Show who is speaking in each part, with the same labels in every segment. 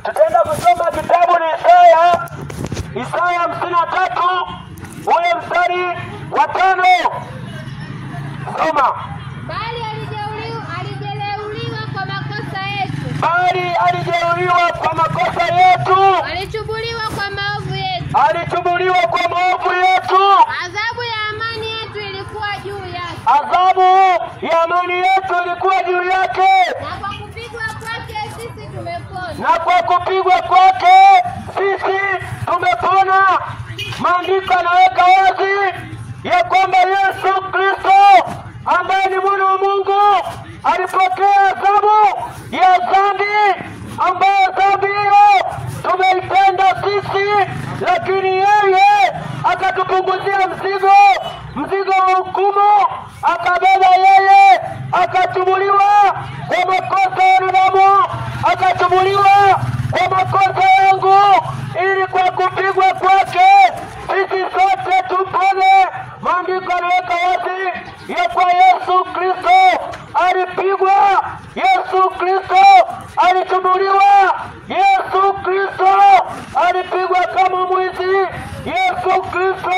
Speaker 1: Tutaenda kusoma kitabu ni Isaya 53 ule mstari wa 5. Soma.
Speaker 2: Bali alijeruhiwa kwa makosa yetu.
Speaker 1: Bali alijeruhiwa kwa makosa yetu.
Speaker 2: Alichubuliwa kwa maovu yetu.
Speaker 1: Alichubuliwa kwa maovu yetu.
Speaker 2: Adhabu ya amani yetu ilikuwa juu yake.
Speaker 1: Adhabu ya amani yetu ilikuwa juu yake.
Speaker 2: Na kwa kupigwa kwake sisi tumepona.
Speaker 1: Na kwa kupigwa kwake sisi tumepona. Maandiko yanaweka wazi ya kwamba Yesu Kristo ambaye ni mwana wa Mungu alipokea adhabu ya dhambi, ambayo dhambi hiyo tumeitenda sisi, lakini yeye akatupunguzia mzigo wa hukumu, akabeba yeye, akachubuliwa kwa makosa ya wanadamu, akachubuliwa kwa makosa yangu, ili kwa kupigwa kwake sisi sote tupone. Maandiko yanaweka wazi ya kwa Yesu Kristo alipigwa, Yesu Kristo alichubuliwa, Yesu Kristo alipigwa kama mwizi, Yesu Kristo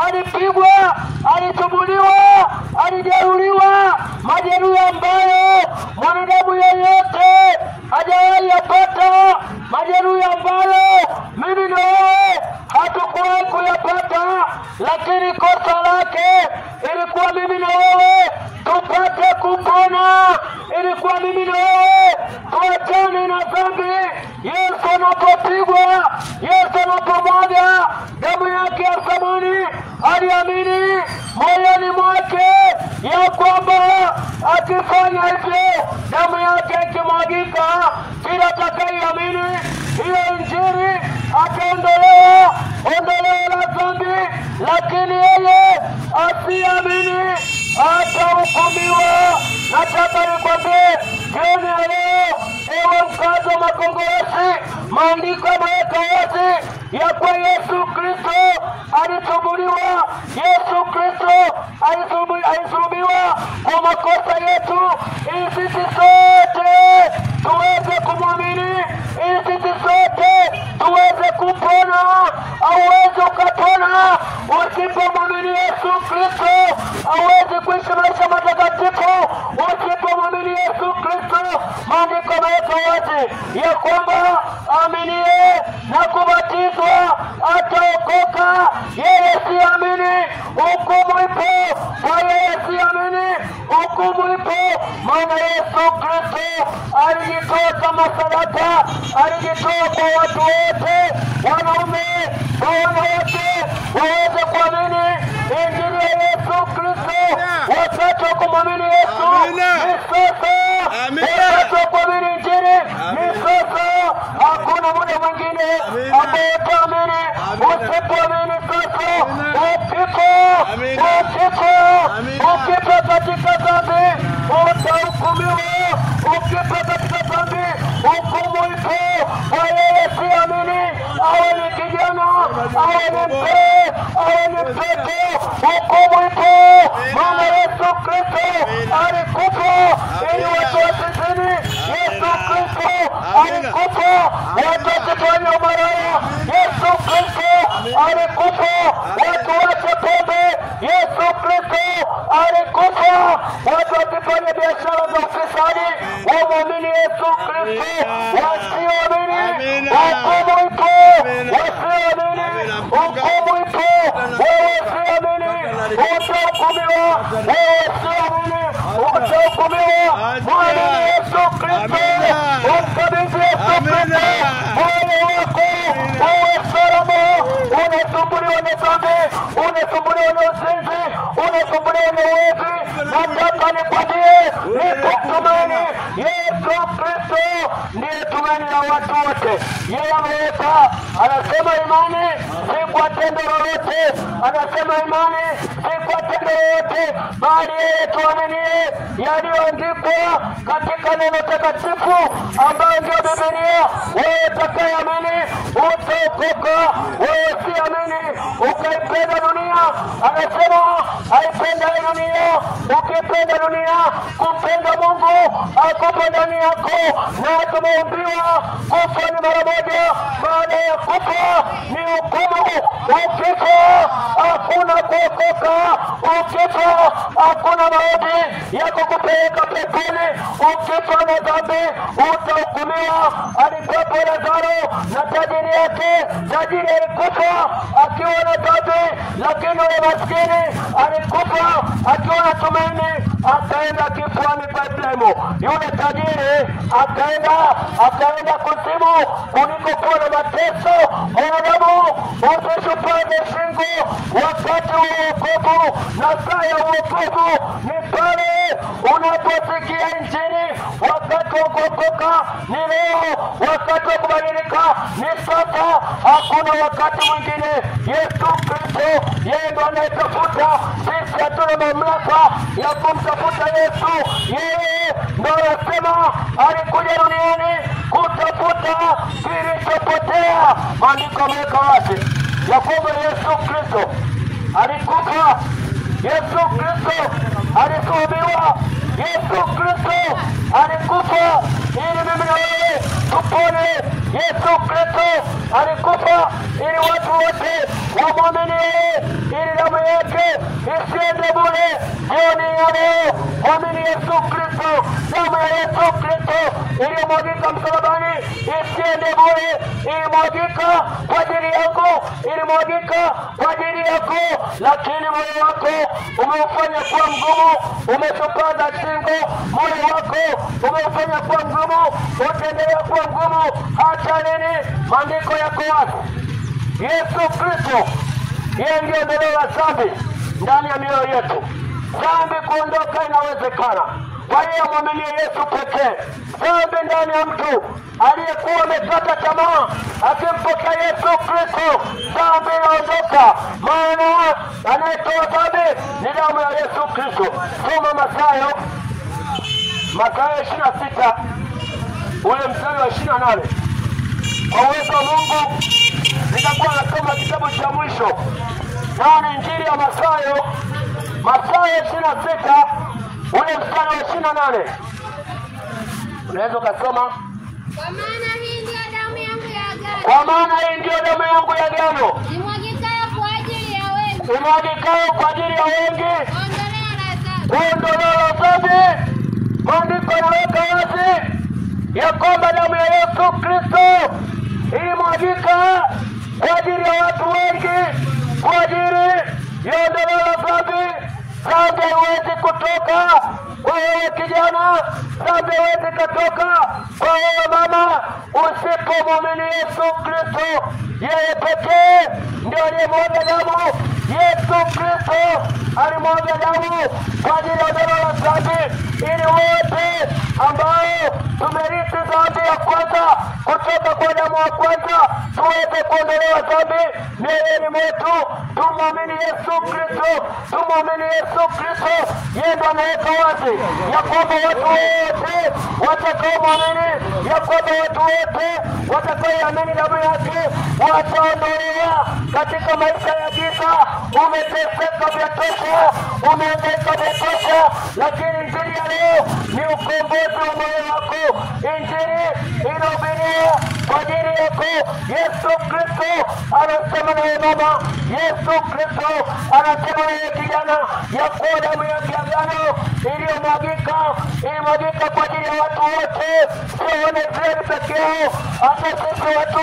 Speaker 1: alipigwa, alichubuliwa, alijeruhiwa majeruhi ambayo mwanadamu yeyote hajawahi yapata, majeruhi ambayo mimi na wewe hatukuwahi kuyapata, lakini kosa lake ilikuwa mimi na wewe tupate kupona, ilikuwa mimi na wewe tuachane na dhambi. Yesu anapopigwa, Yesu anapomwaga damu yake ya thamani, aliamini moyoni mwake ya kwamba akifanya hivyo, damu yake ikimwagika, kila atakayeamini hiyo Injili ataondolewa la dhambi, lakini yeye asiamini atahukumiwa. Nataka nikwambie jioni ya leo, ewe mkazi wa Makongorosi, maandiko yameweka wazi ya kwa Yesu Kristo alichubuliwa, Yesu Kristo alisulubiwa kwa makosa yetu, ili sisi sote tuweze kumwamini, ili sisi sote tuweze kupona. Hauwezi ukapona usipomwamini Yesu Kristo, hauwezi kuishi maisha matakatifu usipomwamini Yesu Kristo. Maandiko yameweka wazi ya kwamba aminiye na kubatizwa ataokoka, yeye siamini hukumu ipo, kwa yeye siamini hukumu ipo. Maana Yesu Kristo alijitoa kama sadaka, alijitoa kwa watu wote, wanaume kwa wanawake, waweze kuamini Injili ya Yesu Kristo. Wakati wa kumwamini Yesu ni sasa, wakati wa kuamini Injili ni sasa, hakuna muda mwingine ambao utaamini. Usipoamini sasa, ukifa katika dhambi utahukumiwa, ukifa katika dhambi hukumu ipo, kwa yeye siamini, awe ni kijana, awe ni mzee, awe ni mtoto, hukumu ipo. Maana Yesu Kristo alikufa ili watu wasizini, Yesu Kristo alikufa watu wasifanye umaraya, Yesu Kristo alikufa watu wache pombe, Yesu Kristo alikufa watu wasifanye biashara za ufisadi. Wamwamini Yesu Kristo, wasioamini hukumu ipo, wasioamini hukumu ipo. Wewe usiamini utahukumiwa, wewe usiamini utahukumiwa. Mwamini Yesu Kristo, umkabidhi Yesu Kristo moyo wako, uwe salama. Unasumbuliwa na dhambi, unasumbuliwa na uzinzi, unasumbuliwa na uovu, nataka nikwambie nikutumaini Yesu Kristo ndiye tumaini la watu wote. Yeye ameweka, anasema imani si kwa tendo lolote, anasema imani si kwa tendo lolote, bali yeye tuaminie yaliyoandikwa katika neno takatifu ambayo ndio Biblia. Wewe utakayeamini utaokoka, wewe siamini ukaipenda dunia, anasema haipenda dunia. Ukipenda dunia, kumpenda Mungu akupo ndani yako, na tumeambiwa kufa ni mara moja, baada ya kufa ni hukumu. Ukifa hakuna kuokoka, ukifa hakuna mauti ya kukupeleka peponi. Ukifa na dhambi utahukumiwa. Alikuwepo Lazaro na tajiri yake. Tajiri alikufa akiwa na dhambi, lakini yule maskini alikufa akiwa na tumaini, akaenda kifuani pa Ibrahimu. Yule tajiri akaenda kuzimu kuliko kuwa na mateso. Mwanadamu, usishupaze shingo wakati wa wokovu, na saa ya wokovu ni pale unaposikia Injili. Wakati wa kuokoka ni leo, wakati wa kubadilika ni sasa, hakuna wakati mwingine. Yesu Kristo yeye ndo anayetafuta, sisi hatuna mamlaka ya kumtafuta Yesu. Yeye ndo anasema alikuja duniani kutafuta kilichopotea. Maandiko yameweka wazi ya kwamba Yesu Kristo alikufa, Yesu Kristo alisulubiwa, Yesu Kristo alikufa ili mimi na wewe tupone. Yesu Kristo alikufa ili watu wote wamwamini, ili damu yake isiende bure. Jioni ya leo mwamini Yesu Kristo. Damu ya Yesu Kristo iliyomwagika msalabani isiende bure, ilimwagika kwa ajili yako, ilimwagika kwa ajili yako. Lakini moyo wako umeufanya kuwa mgumu, umeshupaza shingo. Moyo wako umeufanya kuwa mgumu, utaendelea kuwa mgumu hata lini? Maandiko yako wazi. Yesu Kristo yeye ndiye ondoleo la dhambi ndani ya mioyo yetu. Dhambi kuondoka inawezekana kwa hiyo mwamini Yesu pekee. Dhambi ndani ya mtu aliyekuwa amekata tamaa, akimpokea Yesu Kristo, dhambi inaondoka, maana anayetoa dhambi ni damu ya Yesu Kristo. Soma Mathayo 26 ule mstari wa 28. Kwa uwezo wa Mungu nitakuwa nasoma kitabu cha mwisho, na Injili ya Mathayo 26 ule mstari wa 28. Unaweza kusoma?
Speaker 2: Kwa maana hii ndio damu yangu ya agano.
Speaker 1: Kwa maana hii ndio damu yangu ya agano,
Speaker 2: imwagikayo kwa ajili ya wengi.
Speaker 1: imwagikayo kwa ajili ya wengi,
Speaker 2: Ondoleo la dhambi.
Speaker 1: kuondolea la dhambi. Maandiko yanaweka wazi ya kwamba damu ya Yesu Kristo ilimwagika kwa ajili ya watu wengi, kwa ajili ya ondoleo la dhambi. Dhambi haiwezi kutoka kwa wewe kijana, dhambi haiwezi kutoka kwa wewe mama, usipomwamini Yesu Kristo. Yeye pekee ndio aliyemwaga damu. Yesu Kristo alimwaga damu kwa ajili ya ondoleo la dhambi, ili wote ambao tumerithi dhambi ya kwanza kutoka kwa damu ya kwanza tuweze kuondolewa dhambi mioyoni mwetu. Tumwamini Yesu Kristo, tumwamini Yesu Kristo. Yeye ndo anaweka wazi ya kwamba watu wote watakaomwamini, ya kwamba watu wote watakaoamini damu yake wataondolewa katika maisha ya giza. Umeteseka vya tosha, umehangaika vya tosha, lakini Injili ya leo ni ukombozi wa moyo wako. Injili inahubiriwa kwa ajili yako. Yesu Kristo anasema na wewe mama, Yesu Kristo anasema na wewe kijana, ya kuwa damu yake ya agano ilimwagika kwa ajili ya watu wote, sio Waisraeli peke yao, hata sisi watu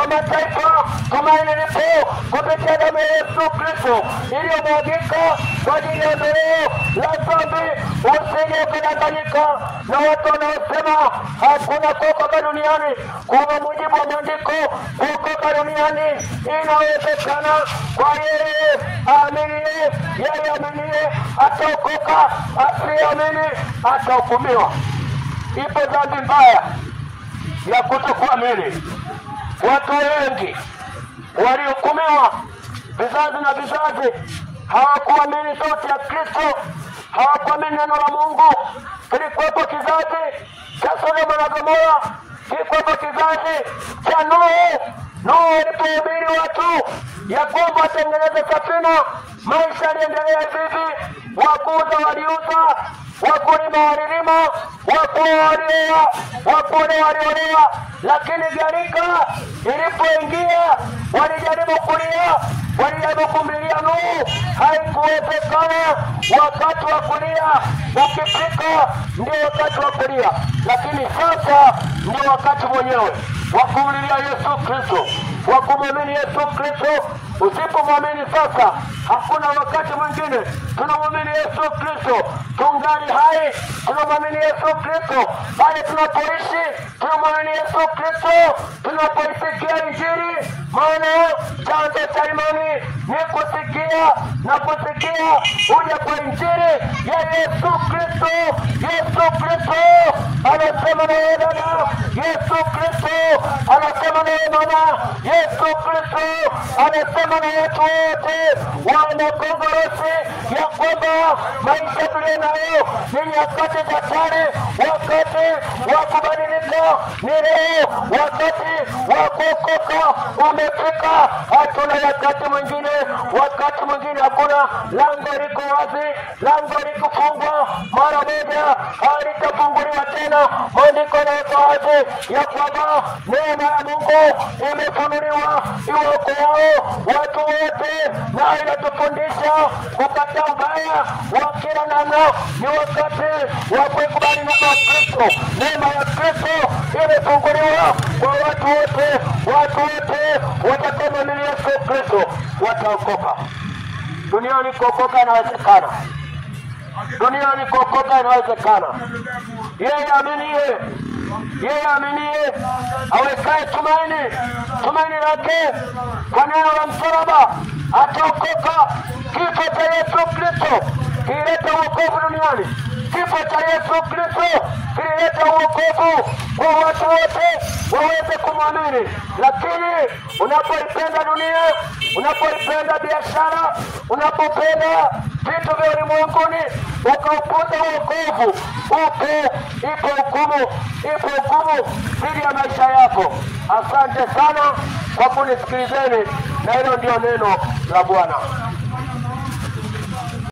Speaker 1: wa mataifa. Tumaini lipo kupitia damu ya Yesu Kristo iliyomwagika kwa ajili ya ondoleo la dhambi. Usije ukadanganyika na watu wanaosema hakuna kuokoka duniani. Kwa mujibu wa maandiko, kuokoka duniani inawezekana kwa yeye aaminiye. Yeye aaminiye ataokoka, asiyeamini atahukumiwa. Ipo dhambi mbaya ya kutokuamini. Watu wengi walihukumiwa, vizazi na vizazi, hawakuamini sauti ya Kristo, hawakuamini neno la Mungu. Kilikuwepo kizazi cha Sodoma na Gomora, kilikuwepo kizazi cha Nuhu Nuhu alipohubiri watu ya kwamba watengeneze safina, maisha yaliendelea hivi. Wakuuza waliuza, wakulima walilima, wakule waliolewa. Lakini gharika ilipoingia, walijaribu kulia, walijaribu kumlilia Nuhu, haikuwezekana. Wakati wa kulia ukifika ndio wakati wa kulia, lakini sasa ndio wakati mwenyewe wa kumlilia Yesu Kristo, wa kumwamini Yesu Kristo. Usipomwamini sasa, hakuna wakati mwingine. Tunamwamini Yesu Kristo tungali hai, tunamwamini Yesu Kristo bali tunapoishi, tunamwamini Yesu Kristo tunapoisikia Injili. Maana chanzo cha imani ni kusikia, na kusikia huja kwa Injili ya Yesu Kristo. Yesu Kristo anasema na wewe dada, Yesu Kristo anasema na wewe mama, Yesu Kristo anasema na watu wote wana Kongorosi ya kwamba maisha tulio nayo ni nyakati za kale. Wakati wa kubadilika ni leo, wakati wa kuokoka umefika. Hatuna wakati mwingine, wakati mwingine hakuna. Lango liko wazi, lango liko fungwa, mara moja halitafunguliwa tena. Maandiko yanaweka wazi ya kwamba neema ya Mungu imefunuliwa iwaokoao watu wote, na inatufundisha kukataa ubaya wa kila namna. Ni wakati wa kukubali neema ya Kristo. Neema ya Kristo imefunguliwa kwa watu wote. Watu wote watakaomwamini Yesu Kristo wataokoka. Duniani kuokoka inawezekana. Duniani kuokoka inawezekana. Yeye aminiye awekaye tumaini lake kwa neno la msalaba ataokoka. Kifo cha Yesu Kristo kilileta wokovu duniani. Kifo cha Yesu Kristo kilileta wokovu kwa watu wote waweze kumwamini. Lakini unapoipenda dunia, unapoipenda biashara, unapopenda vitu vya ulimwenguni, ukaupuuza wokovu, ipo hukumu dhidi ya maisha yako. Asante sana kwa kunisikilizeni, na hilo ndio neno la Bwana.